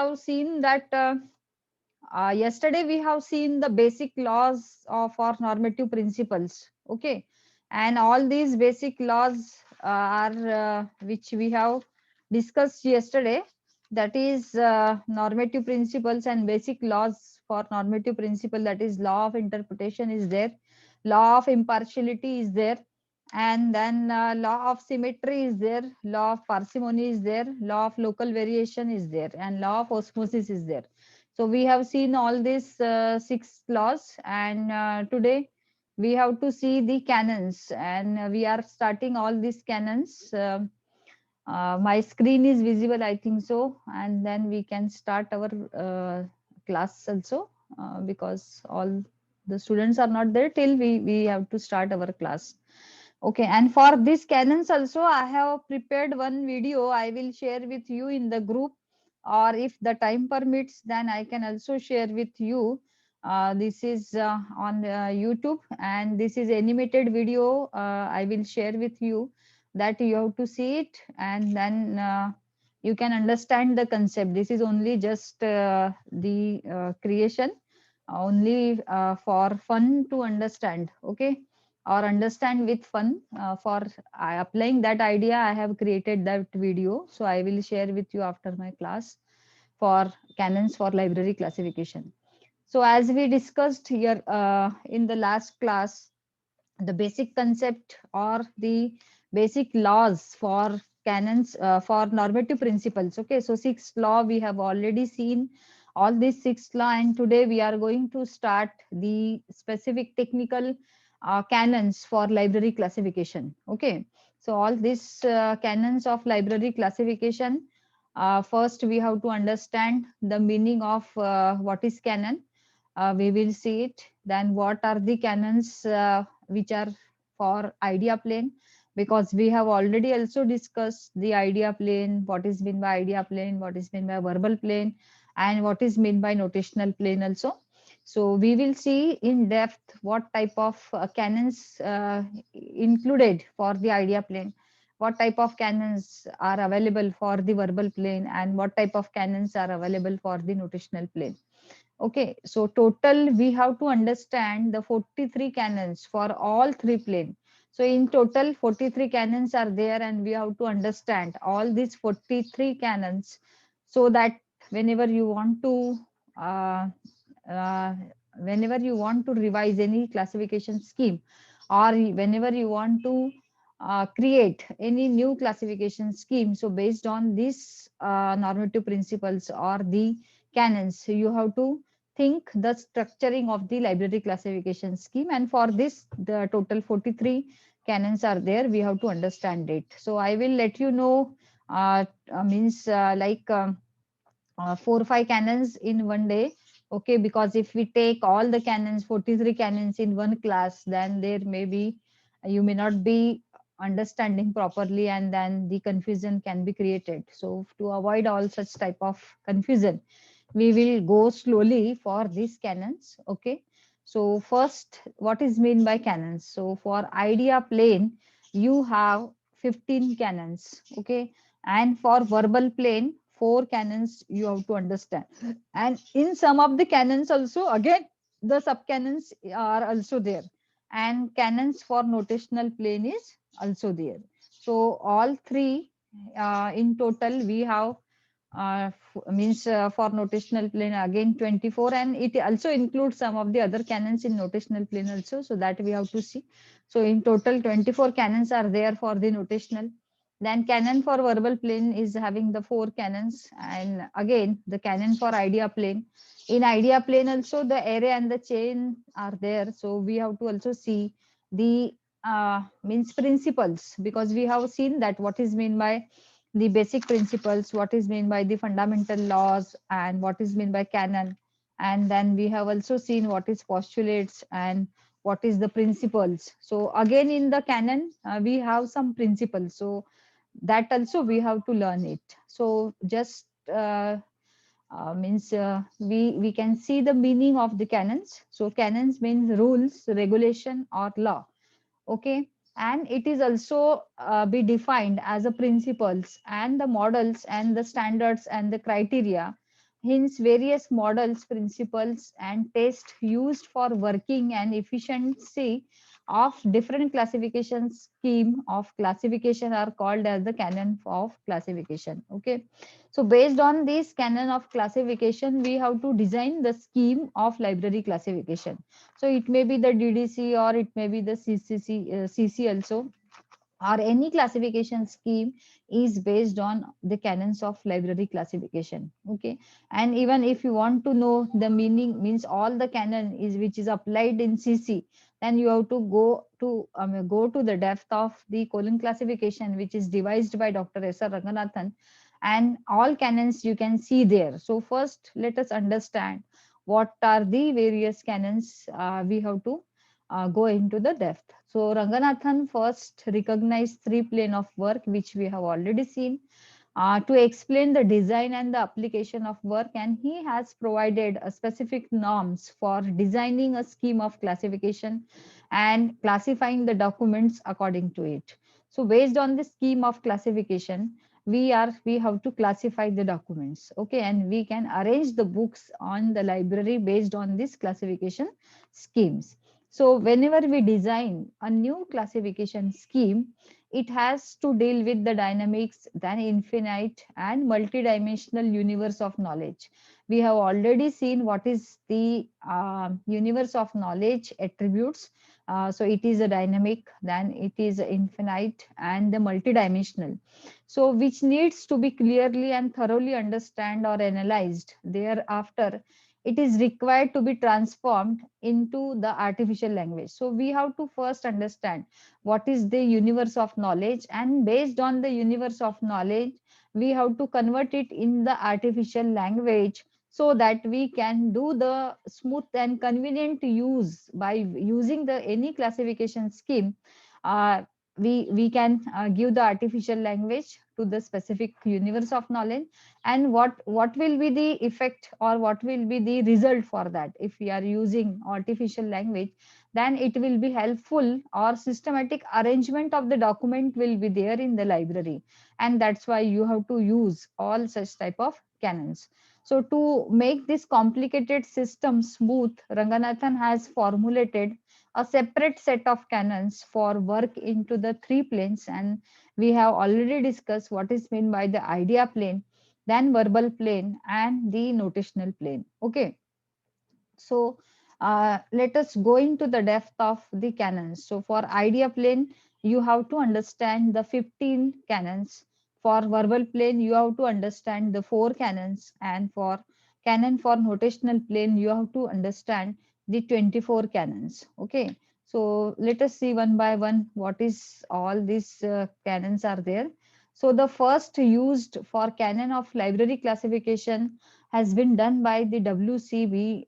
have seen that yesterday we have seen the basic laws of our normative principles. Okay, and all these basic laws are which we have discussed yesterday. That is normative principles and basic laws for normative principle. That is law of interpretation is there, law of impartiality is there, and then law of symmetry is there, law of parsimony is there, law of local variation is there, and law of osmosis is there. So we have seen all these six laws, and today we have to see the canons, and we are starting all these canons. My screen is visible, I think so, and then we can start our class also, because all the students are not there till we have to start our class. Okay, and for this canons also, I have prepared one video. I will share with you in the group, or if the time permits, then I can also share with you. This is on YouTube, and this is animated video. I will share with you that you have to see it, and then you can understand the concept. This is only just the creation, only for fun to understand. Okay, or understand with fun. For applying that idea, I have created that video, so I will share with you after my class for canons for library classification. So as we discussed here in the last class, the basic concept or the basic laws for canons for normative principles. Okay, so sixth law we have already seen all these six law, and today we are going to start the specific technical canons for library classification. Okay, so all these canons of library classification, first we have to understand the meaning of what is canon. We will see it. Then what are the canons which are for idea plane, because we have already also discussed the idea plane, what is meant by idea plane, what is meant by verbal plane, and what is meant by notational plane also. So we will see in depth what type of canons included for the idea plane, what type of canons are available for the verbal plane, and what type of canons are available for the notational plane. Okay, so total we have to understand the 43 cannons for all three plane. So in total 43 cannons are there, and we have to understand all these 43 cannons, so that whenever you want to uh, uh, whenever you want to revise any classification scheme, or whenever you want to create any new classification scheme, so based on these normative principles or the canons, you have to think the structuring of the library classification scheme, and for this the total 43 canons are there, we have to understand it. So I will let you know, means like 4 or 5 canons in one day. Okay, because if we take all the canons, 43 canons in one class, then there may be, you may not be understanding properly, and then the confusion can be created. So to avoid all such type of confusion, we will go slowly for these canons. Okay, so first, what is mean by canons? So for idea plane, you have 15 canons. Okay, and for verbal plane, 4 canons you have to understand. And in some of the canons also, again the sub canons are also there, and canons for notational plane is also there. So all three, in total we have means for notational plane again 24, and it also includes some of the other canons in notational plane also, so that we have to see. So in total 24 canons are there for the notational. Then canon for verbal plane is having the 4 canons, and again the canon for idea plane. In idea plane also the array and the chain are there, so we have to also see the means principles, because we have seen that what is mean by the basic principles, what is meant by the fundamental laws, and what is meant by canon. And then we have also seen what is postulates and what is the principles. So again in the canon we have some principles, so that also we have to learn it. So just means we can see the meaning of the canons. So canons means rules, regulation, or law. Okay, and it is also be defined as a principles and the models and the standards and the criteria Hence, various models, principles, and tests used for working and efficiency of different classification scheme of classification are called as the canon of classification. Okay, so based on this canon of classification, we have to design the scheme of library classification. So it may be the DDC or it may be the CC also, or any classification scheme is based on the canons of library classification. Okay, and even if you want to know the meaning, means all the canon is which is applied in CC, then you have to go to the depth of the colon classification, which is devised by Dr. S.R. Ranganathan, and all canons you can see there. So first let us understand what are the various canons. We have to go into the depth. So Ranganathan first recognized three plane of work, which we have already seen, to explain the design and the application of work, and he has provided a specific norms for designing a scheme of classification and classifying the documents according to it. So based on the scheme of classification, we have to classify the documents. Okay, and we can arrange the books on the library based on this classification schemes. So whenever we design a new classification scheme, it has to deal with the dynamics, then infinite and multidimensional universe of knowledge. We have already seen what is the universe of knowledge attributes. So it is a dynamic, then it is infinite and the multidimensional. So which needs to be clearly and thoroughly understand or analyzed. Thereafter, it is required to be transformed into the artificial language. So we have to first understand what is the universe of knowledge, and based on the universe of knowledge, we have to convert it in the artificial language so that we can do the smooth and convenient use by using the any classification scheme. uh, we can give the artificial language to the specific universe of knowledge, and what will be the effect or what will be the result for that if we are using artificial language. Then it will be helpful, or systematic arrangement of the document will be there in the library, and that's why you have to use all such type of canons. So to make this complicated system smooth, Ranganathan has formulated a separate set of canons for work into the three planes, and we have already discussed what is meant by the idea plane, then verbal plane, and the notational plane. Okay, so let us go into the depth of the canons. So for idea plane, you have to understand the 15 canons. For verbal plane, you have to understand the 4 canons. And for canon for notational plane, you have to understand the 24 canons. Okay. So let us see one by one what is all these canons are there. So the first used for canon of library classification has been done by the WCB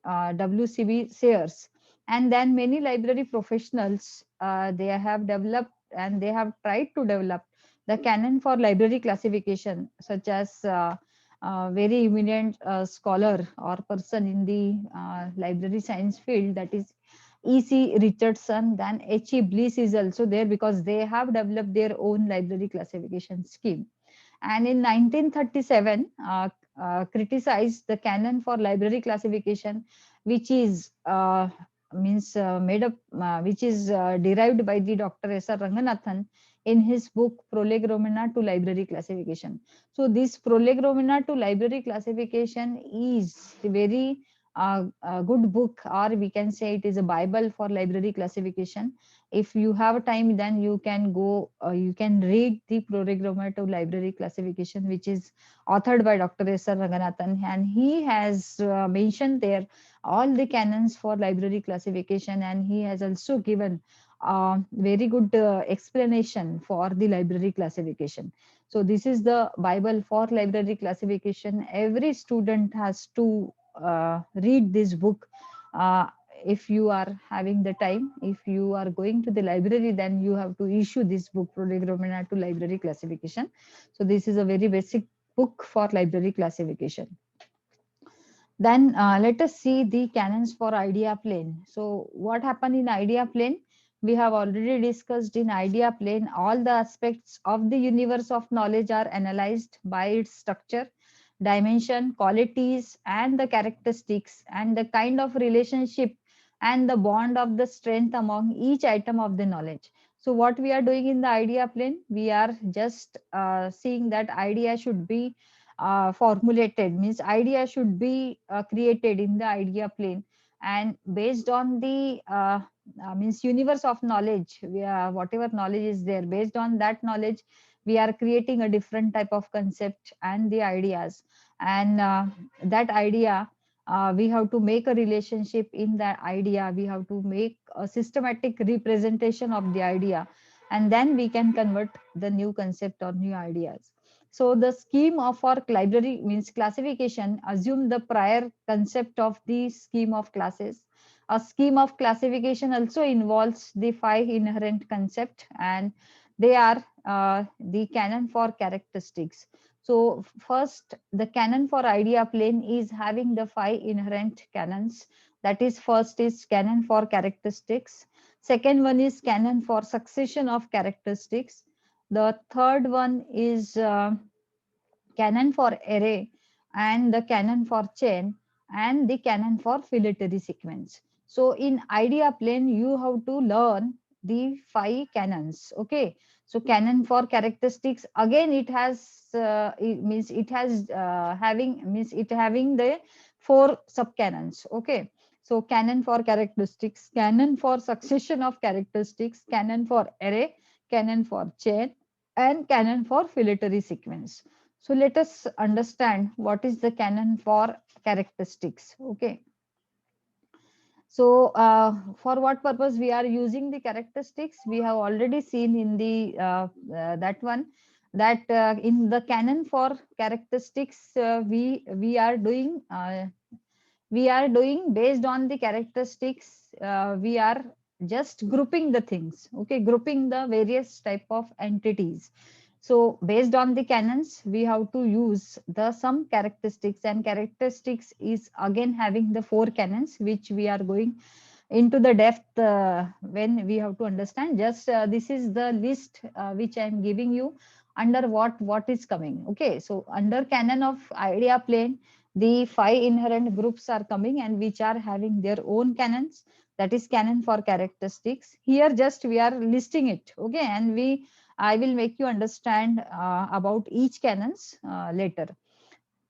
Sayers, and then many library professionals they have developed and they have tried to develop the canon for library classification, such as very eminent scholar or person in the library science field, that is E.C. Richardson. Then H.E. Bliss is also there because they have developed their own library classification scheme. And in 1937, criticized the canon for library classification, which is made up, which is derived by the Dr. S.R. Ranganathan in his book Prolegomena to Library Classification. So this Prolegomena to Library Classification is a very good book, or we can say it is a Bible for library classification. If you have time, then you can go, you can read the Prolegomena to Library Classification, which is authored by Dr. S.R. Ranganathan, and he has mentioned there all the canons for library classification, and he has also given very good explanation for the library classification. So this is the Bible for library classification. Every student has to read this book. If you are having the time, if you are going to the library, then you have to issue this book Prolegomena to Library Classification. So this is a very basic book for library classification. Then let us see the canons for idea plane. So what happened in idea plane? We have already discussed in idea plane all the aspects of the universe of knowledge are analyzed by its structure, dimension, qualities, and the characteristics, and the kind of relationship and the bond of the strength among each item of the knowledge. So what we are doing in the idea plane, we are just seeing that idea should be formulated, means idea should be created in the idea plane, and based on the means universe of knowledge, whatever knowledge is there, based on that knowledge we are creating a different type of concept and the ideas, and that idea, we have to make a relationship in that idea, we have to make a systematic representation of the idea, and then we can convert the new concept or new ideas. So the scheme of our library means classification assume the prior concept of the scheme of classes. A scheme of classification also involves the five inherent concept, and they are the canon for characteristics. So first, the canon for idea plane is having the five inherent canons. That is, first is canon for characteristics. Second one is canon for succession of characteristics. The third one is canon for array, and the canon for chain, and the canon for filtering sequence. So in idea plane you have to learn the five canons. Okay, so canon for characteristics, again it has it means it has having the four sub canons. Okay, so canon for characteristics, canon for succession of characteristics, canon for array, canon for chain, and canon for filtering sequence. So let us understand what is the canon for characteristics. Okay. So for what purpose we are using the characteristics? We have already seen in the that one, that in the canon for characteristics we are doing based on the characteristics, we are just grouping the things. Okay, grouping the various type of entities. So based on the canons, we have to use the some characteristics, and characteristics is again having the four canons, which we are going into the depth when we have to understand. Just this is the list which I am giving you under what is coming. Okay, so under canon of idea plane, the five inherent groups are coming, and which are having their own canons. That is canon for characteristics. Here just we are listing it. Okay, and I will make you understand about each canons later.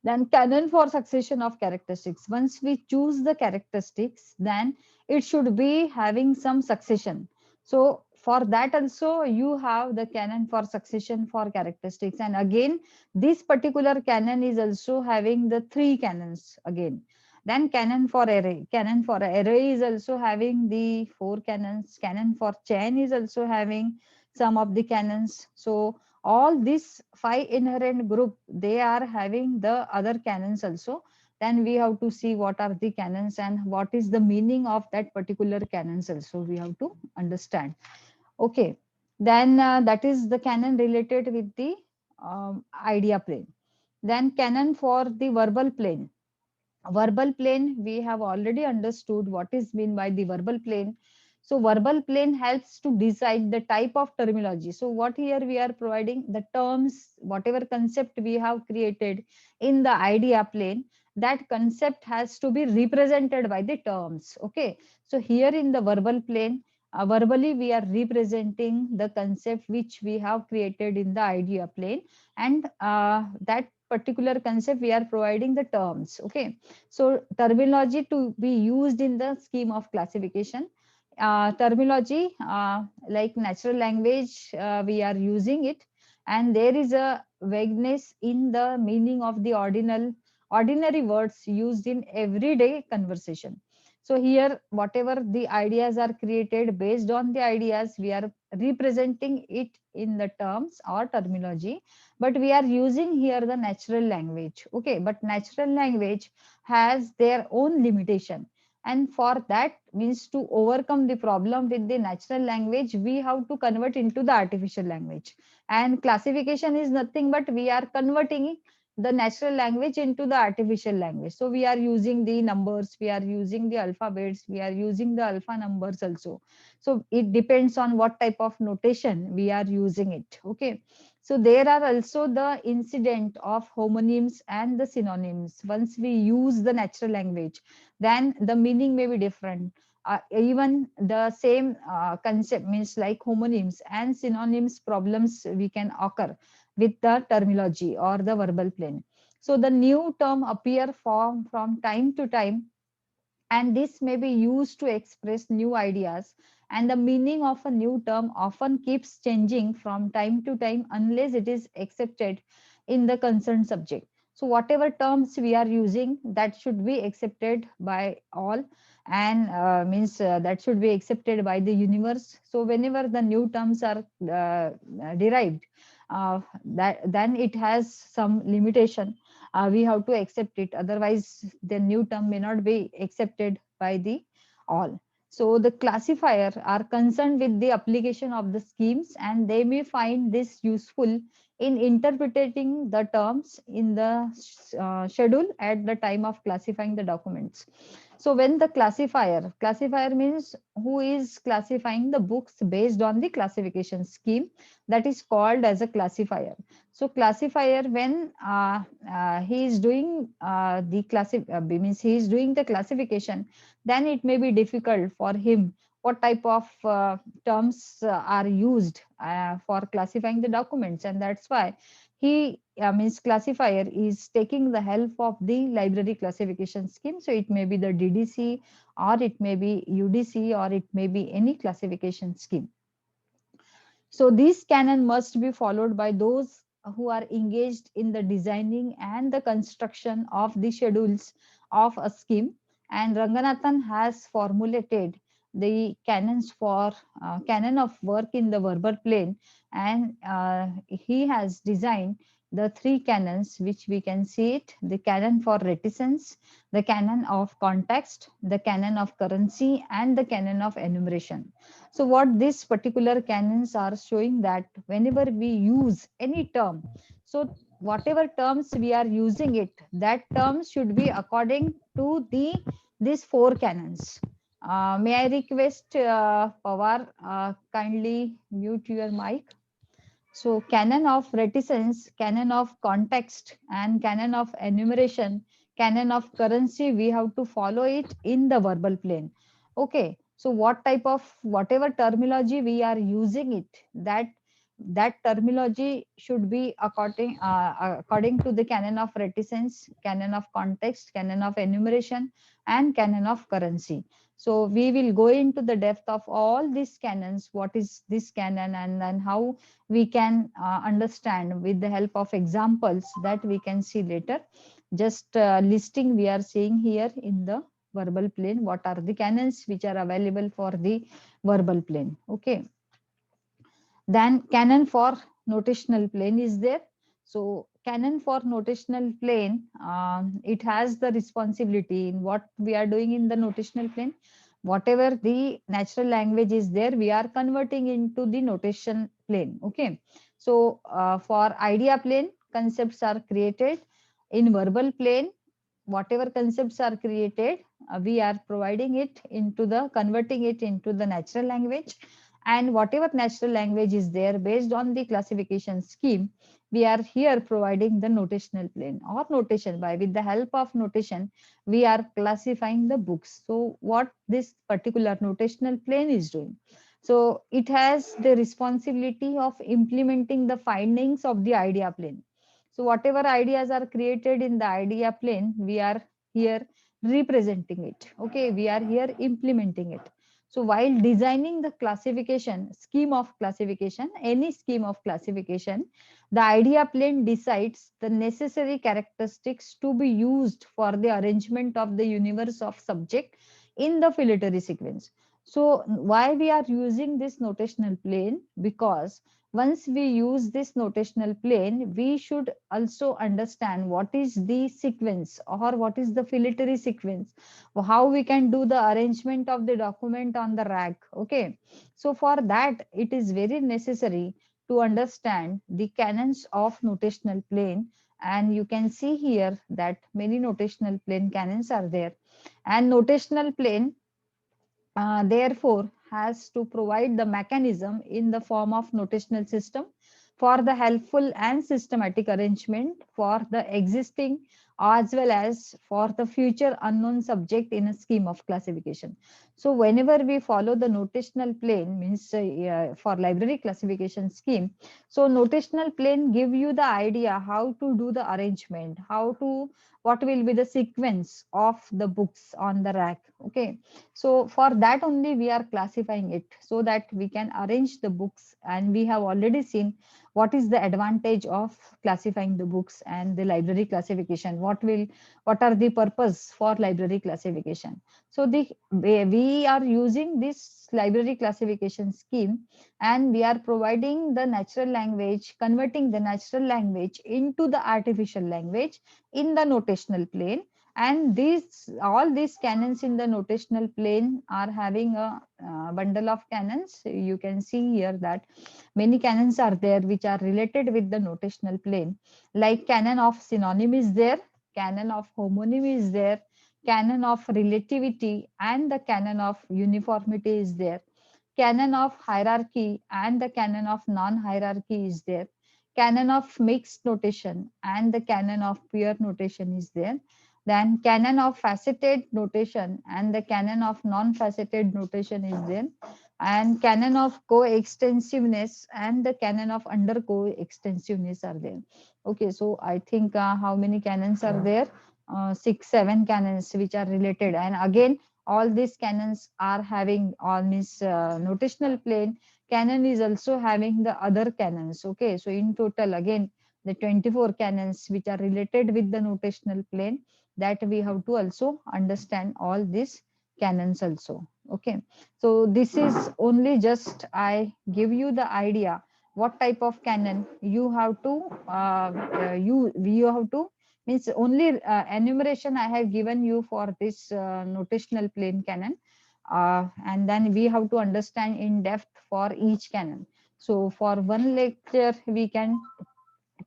Then canon for succession of characteristics. Once we choose the characteristics, then it should be having some succession. So for that also you have the canon for succession for characteristics. And again, this particular canon is also having the three canons again. Then canon for array. Canon for array is also having the four canons. Canon for chain is also having some of the canons. So all these five inherent group, they are having the other canons also. Then we have to see what are the canons and what is the meaning of that particular canons also, we have to understand. Okay, then that is the canon related with the idea plane. Then canon for the verbal plane. Verbal plane, we have already understood what is mean by the verbal plane. So verbal plane helps to decide the type of terminology. So what here we are providing the terms, whatever concept we have created in the idea plane, that concept has to be represented by the terms. Okay, so here in the verbal plane, verbally we are representing the concept which we have created in the idea plane, and that particular concept we are providing the terms. Okay, so terminology to be used in the scheme of classification. Terminology like natural language, we are using it, and there is a vagueness in the meaning of the ordinary words used in everyday conversation. So here, whatever the ideas are created, based on the ideas, we are representing it in the terms or terminology, but we are using here the natural language. Okay, but natural language has their own limitation, and for that means to overcome the problem with the natural language, we have to convert into the artificial language. And classification is nothing but we are converting the natural language into the artificial language. So we are using the numbers, we are using the alphabets, we are using the alpha numbers also. So it depends on what type of notation we are using it. Okay, So there are also the incident of homonyms and the synonyms. Once we use the natural language, then the meaning may be different. Even the same concept, means like homonyms and synonyms problems we can occur with the terminology or the verbal plane. So the new term appear from time to time, and this may be used to express new ideas, and the meaning of a new term often keeps changing from time to time unless it is accepted in the concerned subject. So whatever terms we are using, that should be accepted by all, and means that should be accepted by the universe. So whenever the new terms are derived, that then it has some limitation. We have to accept it, otherwise the new term may not be accepted by the all. So the classifier are concerned with the application of the schemes, and they may find this useful in interpreting the terms in the schedule at the time of classifying the documents. So when the classifier means who is classifying the books based on the classification scheme, that is called as a classifier. So classifier, when he is doing means he is doing the classification, then it may be difficult for him what type of terms are used for classifying the documents, and that's why he means classifier is taking the help of the library classification scheme. So it may be the DDC, or it may be UDC, or it may be any classification scheme. So this canon must be followed by those who are engaged in the designing and the construction of the schedules of a scheme. And Ranganathan has formulated the canons for canon of work in the verbal plane, and he has designed the three canons, which we can see it: the canon for reticence, the canon of context, the canon of currency, and the canon of enumeration. So what these particular canons are showing, that whenever we use any term, so whatever terms we are using it, that term should be according to these four canons. May I request Pawar, kindly mute your mic. So canon of reticence, canon of context, and canon of enumeration, canon of currency, we have to follow it in the verbal plane. Okay. So what type of whatever terminology we are using it, that terminology should be according to the canon of reticence, canon of context, canon of enumeration, and canon of currency. So we will go into the depth of all these canons, what is this canon, and then how we can understand with the help of examples that we can see later. Just listing we are seeing here in the verbal plane, what are the canons which are available for the verbal plane. Okay. Then canon for notational plane is there. So canon for notational plane, it has the responsibility in what we are doing in the notational plane. Whatever the natural language is there, we are converting into the notation plane. Okay. So for idea plane, concepts are created. In verbal plane, whatever concepts are created, we are providing it into the converting it into the natural language, and whatever natural language is there based on the classification scheme, we are here providing the notational plane or notation. By with the help of notation, we are classifying the books. So what this particular notational plane is doing, so it has the responsibility of implementing the findings of the idea plane. So whatever ideas are created in the idea plane, we are here representing it. Okay, we are here implementing it. So while designing the classification scheme of classification, any scheme of classification, the idea plane decides the necessary characteristics to be used for the arrangement of the universe of subject in the filtering sequence. So why we are using this notational plane? Because once we use this notational plane, we should also understand what is the sequence or what is the filtering sequence, how we can do the arrangement of the document on the rack. Okay. So for that, it is very necessary to understand the canons of notational plane. And you can see here that many notational plane canons are there. And notational plane therefore has to provide the mechanism in the form of notational system. for the helpful and systematic arrangement for the existing as well as for the future unknown subject in a scheme of classification. So whenever we follow the notational plane, means for library classification scheme, so notational plane give you the idea how to do the arrangement, how to, what will be the sequence of the books on the rack. Okay, so for that only we are classifying it, so that we can arrange the books. And we have already seen what is the advantage of classifying the books and the library classification, what are the purpose for library classification. So the we are using this library classification scheme, and we are providing the natural language, converting the natural language into the artificial language in the notational plane. And these, all these canons in the notational plane are having a bundle of canons. You can see here that many canons are there which are related with the notational plane, like canon of synonym is there, canon of homonym is there, canon of relativity and the canon of uniformity is there, canon of hierarchy and the canon of non-hierarchy is there, canon of mixed notation and the canon of pure notation is there, then canon of faceted notation and the canon of non-faceted notation is there, and canon of coextensiveness and the canon of under coextensiveness are there. Okay, so I think how many canons are there? 6 7 canons which are related. And again, all these canons are having, all means notational plane canon is also having the other canons. Okay, so in total again the 24 canons which are related with the notational plane, that we have to also understand all these canons also. Okay, so this is only just I give you the idea what type of canon you have to you have to, means only enumeration I have given you for this notational plane canon, and then we have to understand in depth for each canon. So for one lecture we can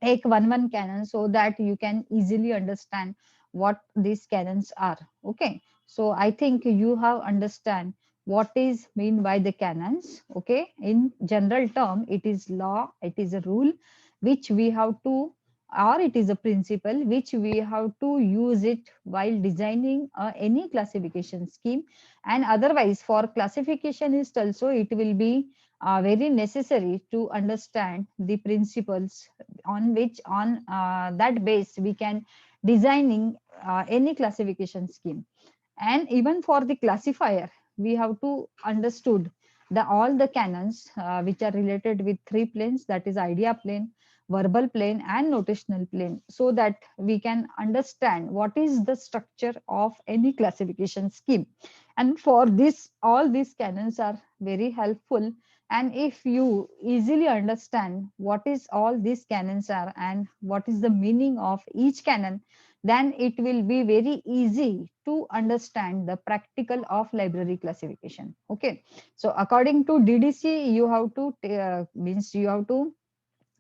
take one canon, so that you can easily understand what these canons are. Okay, so I think you have understand what is mean by the canons. Okay, in general term it is law, it is a rule which we have to, or it is a principle which we have to use it while designing any classification scheme. And otherwise for classificationist also it will be very necessary to understand the principles on which, on that base we can designing any classification scheme. And even for the classifier we have to understood the all the canons which are related with three planes, that is idea plane, verbal plane and notational plane, so that we can understand what is the structure of any classification scheme. And for this, all these canons are very helpful. And if you easily understand what is all these canons are and what is the meaning of each canon, then it will be very easy to understand the practical of library classification. Okay, so according to DDC you have to means you have to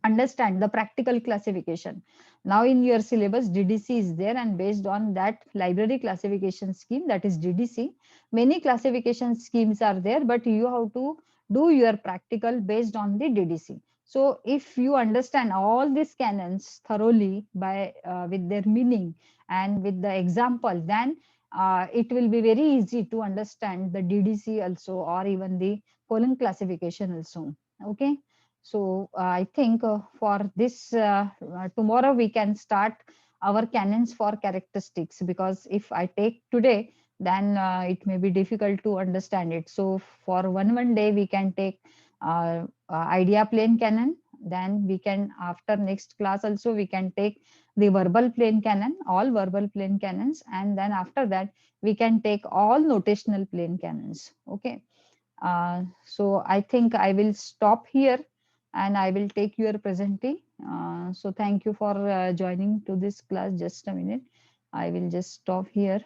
understand the practical classification. Now in your syllabus DDC is there, and based on that library classification scheme, that is DDC, many classification schemes are there, but you have to do your practical based on the DDC. So if you understand all these canons thoroughly by with their meaning and with the example, then it will be very easy to understand the DDC also, or even the colon classification also. Okay, so I think for this tomorrow we can start our canons for characteristics, because if I take today, then it may be difficult to understand it. So for one day we can take idea plane canon. Then we can, after next class also we can take the verbal plane canon, all verbal plane canons, and then after that we can take all notational plane canons. Okay. So I think I will stop here and I will take your presenting. So thank you for joining to this class. Just a minute. I will just stop here.